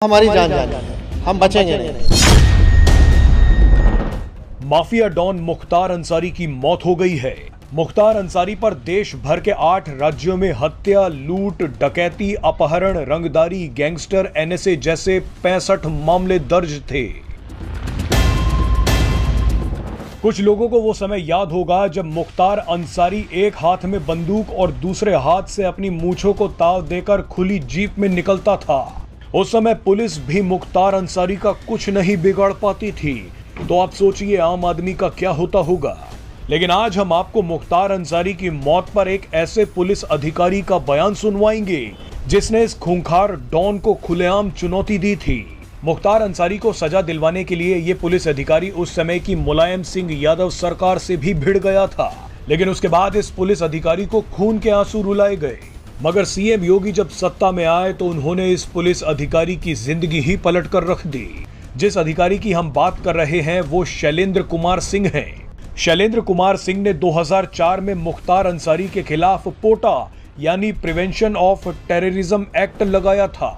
हमारी जान जानी है, हम बचेंगे नहीं। माफिया डॉन मुख्तार अंसारी की मौत हो गई है। मुख्तार अंसारी पर देश भर के 8 राज्यों में हत्या, लूट, डकैती, अपहरण, रंगदारी, गैंगस्टर, एनएसए जैसे 65 मामले दर्ज थे। कुछ लोगों को वो समय याद होगा जब मुख्तार अंसारी एक हाथ में बंदूक और दूसरे हाथ से अपनी मूंछों को ताव देकर खुली जीप में निकलता था। उस समय पुलिस भी मुख्तार अंसारी का कुछ नहीं बिगाड़ पाती थी। तो आप सोचिए आम आदमी का क्या होता होगा। लेकिन आज हम आपको मुख्तार अंसारी की मौत पर एक ऐसे पुलिस अधिकारी का बयान सुनवाएंगे जिसने इस खूंखार डॉन को खुलेआम चुनौती दी थी। मुख्तार अंसारी को सजा दिलवाने के लिए ये पुलिस अधिकारी उस समय की मुलायम सिंह यादव सरकार से भी भिड़ गया था, लेकिन उसके बाद इस पुलिस अधिकारी को खून के आंसू रुलाए गए। मगर सीएम योगी जब सत्ता में आए तो उन्होंने इस पुलिस अधिकारी की जिंदगी ही पलट कर रख दी। जिस अधिकारी की हम बात कर रहे हैं वो शैलेंद्र कुमार सिंह हैं। शैलेंद्र कुमार सिंह ने 2004 में मुख्तार अंसारी के खिलाफ पोटा यानी प्रिवेंशन ऑफ टेररिज्म एक्ट लगाया था।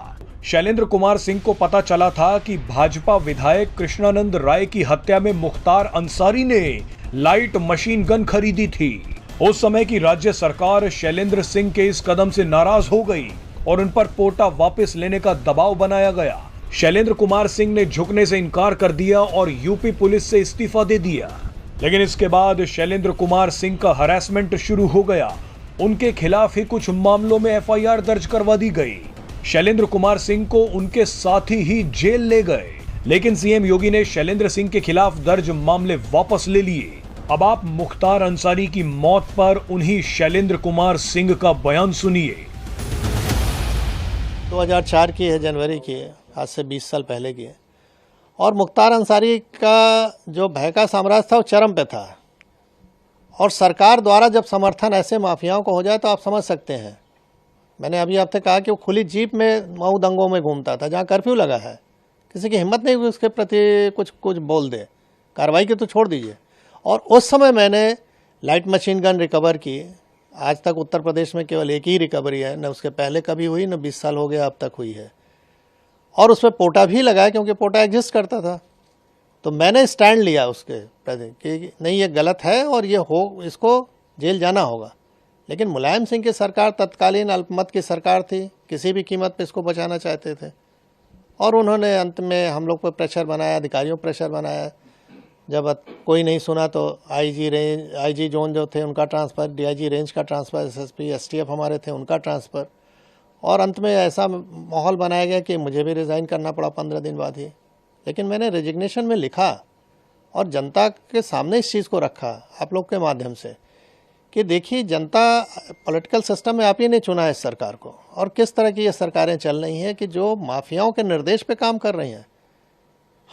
शैलेंद्र कुमार सिंह को पता चला था कि भाजपा विधायक कृष्णानंद राय की हत्या में मुख्तार अंसारी ने लाइट मशीन गन खरीदी थी। उस समय की राज्य सरकार शैलेंद्र सिंह के इस कदम से नाराज हो गई और उन पर पोटा वापस लेने का दबाव बनाया गया। शैलेंद्र कुमार सिंह ने झुकने से इनकार कर दिया और यूपी पुलिस से इस्तीफा दे दिया। लेकिन इसके बाद शैलेंद्र कुमार सिंह का हरासमेंट शुरू हो गया। उनके खिलाफ ही कुछ मामलों में एफआईआर दर्ज करवा दी गई। शैलेंद्र कुमार सिंह को उनके साथी ही जेल ले गए। लेकिन सीएम योगी ने शैलेंद्र सिंह के खिलाफ दर्ज मामले वापस ले लिए। अब आप मुख्तार अंसारी की मौत पर उन्हीं शैलेंद्र कुमार सिंह का बयान सुनिए। 2004 की है, जनवरी की है, आज से 20 साल पहले की है। और मुख्तार अंसारी का जो भय का साम्राज्य था वो चरम पे था। और सरकार द्वारा जब समर्थन ऐसे माफियाओं को हो जाए तो आप समझ सकते हैं। मैंने अभी आपसे कहा कि वो खुली जीप में मऊ दंगों में घूमता था जहाँ कर्फ्यू लगा है। किसी की हिम्मत नहीं हुई उसके प्रति कुछ बोल दे, कार्रवाई की तो छोड़ दीजिए। और उस समय मैंने लाइट मशीन गन रिकवर की। आज तक उत्तर प्रदेश में केवल एक ही रिकवरी है, न उसके पहले कभी हुई, न 20 साल हो गया अब तक हुई है। और उसमें पोटा भी लगाया क्योंकि पोटा एग्जिस्ट करता था। तो मैंने स्टैंड लिया उसके प्रति कि नहीं, ये गलत है और ये हो, इसको जेल जाना होगा। लेकिन मुलायम सिंह की सरकार तत्कालीन अल्पमत की सरकार थी, किसी भी कीमत पे इसको बचाना चाहते थे। और उन्होंने अंत में हम लोग पर प्रेशर बनाया, अधिकारियों पर प्रेशर बनाया। जब कोई नहीं सुना तो आईजी जोन जो थे उनका ट्रांसफ़र, डीआईजी रेंज का ट्रांसफ़र, एसएसपी एसटीएफ हमारे थे उनका ट्रांसफ़र। और अंत में ऐसा माहौल बनाया गया कि मुझे भी रिज़ाइन करना पड़ा 15 दिन बाद ही। लेकिन मैंने रेजिग्नेशन में लिखा और जनता के सामने इस चीज़ को रखा आप लोग के माध्यम से कि देखिए, जनता पॉलिटिकल सिस्टम में आप ही ने चुना है इस सरकार को, और किस तरह की ये सरकारें चल रही हैं कि जो माफियाओं के निर्देश पे काम कर रही हैं।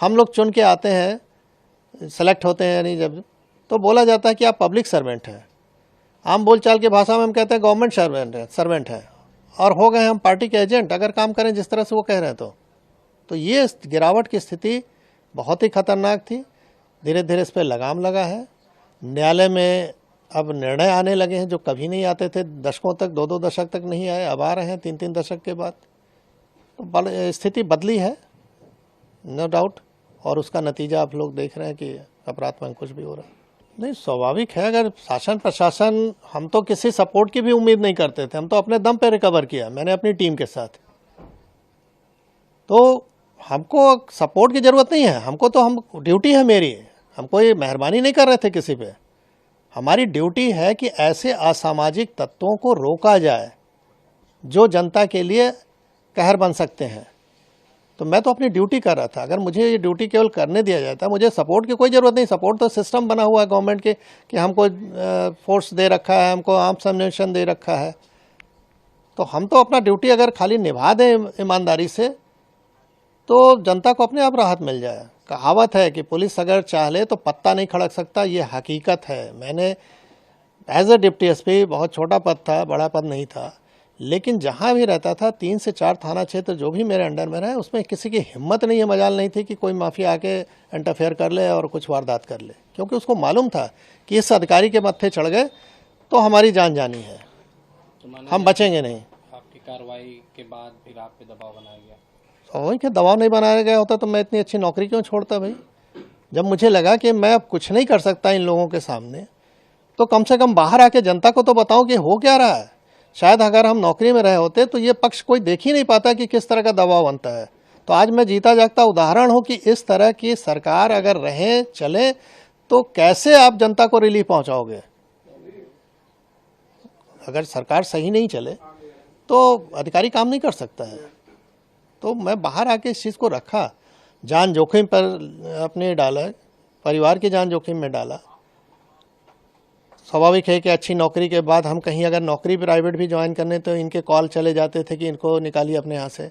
हम लोग चुन के आते हैं, सेलेक्ट होते हैं, यानी जब तो बोला जाता है कि आप पब्लिक सर्वेंट हैं। आम बोलचाल की भाषा में हम कहते हैं गवर्नमेंट सर्वेंट है और हो गए हम पार्टी के एजेंट अगर काम करें जिस तरह से वो कह रहे हैं। तो ये गिरावट की स्थिति बहुत ही खतरनाक थी। धीरे धीरे इस पर लगाम लगा है। न्यायालय में अब निर्णय आने लगे हैं जो कभी नहीं आते थे, दशकों तक, 2-2 दशक तक नहीं आए, अब आ रहे हैं 3-3 दशक के बाद। तो स्थिति बदली है, नो डाउट। और उसका नतीजा आप लोग देख रहे हैं कि अपराध में कुछ भी हो रहा है। नहीं, स्वाभाविक है। अगर शासन प्रशासन, हम तो किसी सपोर्ट की भी उम्मीद नहीं करते थे, हम तो अपने दम पे रिकवर किया, मैंने अपनी टीम के साथ। तो हमको सपोर्ट की ज़रूरत नहीं है, हमको तो हम ड्यूटी है मेरी, हम कोई मेहरबानी नहीं कर रहे थे किसी पे। हमारी ड्यूटी है कि ऐसे असामाजिक तत्वों को रोका जाए जो जनता के लिए कहर बन सकते हैं। तो मैं तो अपनी ड्यूटी कर रहा था। अगर मुझे ये ड्यूटी केवल करने दिया जाता, मुझे सपोर्ट की कोई ज़रूरत नहीं। सपोर्ट तो सिस्टम बना हुआ है गवर्नमेंट के कि हमको फोर्स दे रखा है, हमको आर्म्स एम्युनिशन दे रखा है। तो हम तो अपना ड्यूटी अगर खाली निभा दें ईमानदारी से तो जनता को अपने आप राहत मिल जाए। कहावत है कि पुलिस अगर चाह ले तो पत्ता नहीं खड़क सकता, ये हकीकत है। मैंने एज ए डिप्टी एसपी, बहुत छोटा पद था, बड़ा पद नहीं था, लेकिन जहाँ भी रहता था 3 से 4 थाना क्षेत्र जो भी मेरे अंडर में रहे, उसमें किसी की हिम्मत नहीं है, मजाल नहीं थी कि कोई माफिया आके इंटरफेयर कर ले और कुछ वारदात कर ले, क्योंकि उसको मालूम था कि इस अधिकारी के मत्थे चढ़ गए तो हमारी जान जानी है, तो हम बचेंगे नहीं। आपकी कार्रवाई के बाद फिर आप पे दबाव बनाया गया? स्वाभाविक है, दबाव नहीं बनाया गया होता तो मैं इतनी अच्छी नौकरी क्यों छोड़ता भाई। जब मुझे लगा कि मैं अब कुछ नहीं कर सकता इन लोगों के सामने, तो कम से कम बाहर आके जनता को तो बताऊं कि हो क्या रहा है। शायद अगर हम नौकरी में रहे होते तो ये पक्ष कोई देख ही नहीं पाता कि किस तरह का दबाव बनता है। तो आज मैं जीता जागता उदाहरण हूं कि इस तरह की सरकार अगर रहे चले तो कैसे आप जनता को रिलीफ पहुंचाओगे। अगर सरकार सही नहीं चले तो अधिकारी काम नहीं कर सकता है। तो मैं बाहर आके इस चीज़ को रखा, जान जोखिम पर अपने डाला, परिवार की जान जोखिम में डाला। स्वाभाविक है कि अच्छी नौकरी के बाद हम कहीं अगर नौकरी प्राइवेट भी ज्वाइन करने तो इनके कॉल चले जाते थे कि इनको निकालिए अपने यहाँ से।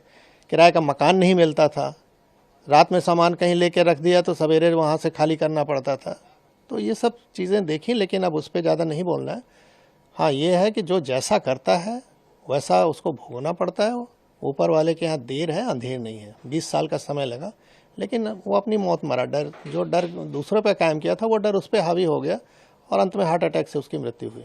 किराए का मकान नहीं मिलता था, रात में सामान कहीं लेके रख दिया तो सवेरे वहाँ से खाली करना पड़ता था। तो ये सब चीज़ें देखी, लेकिन अब उस पर ज़्यादा नहीं बोलना है। हाँ, ये है कि जो जैसा करता है वैसा उसको भोगना पड़ता है। ऊपर वाले के यहाँ देर है अंधेर नहीं है। 20 साल का समय लगा, लेकिन वो अपनी मौत मरा। जो डर दूसरों पे कायम किया था वो डर उस पर हावी हो गया और अंत में हार्ट अटैक से उसकी मृत्यु हुई।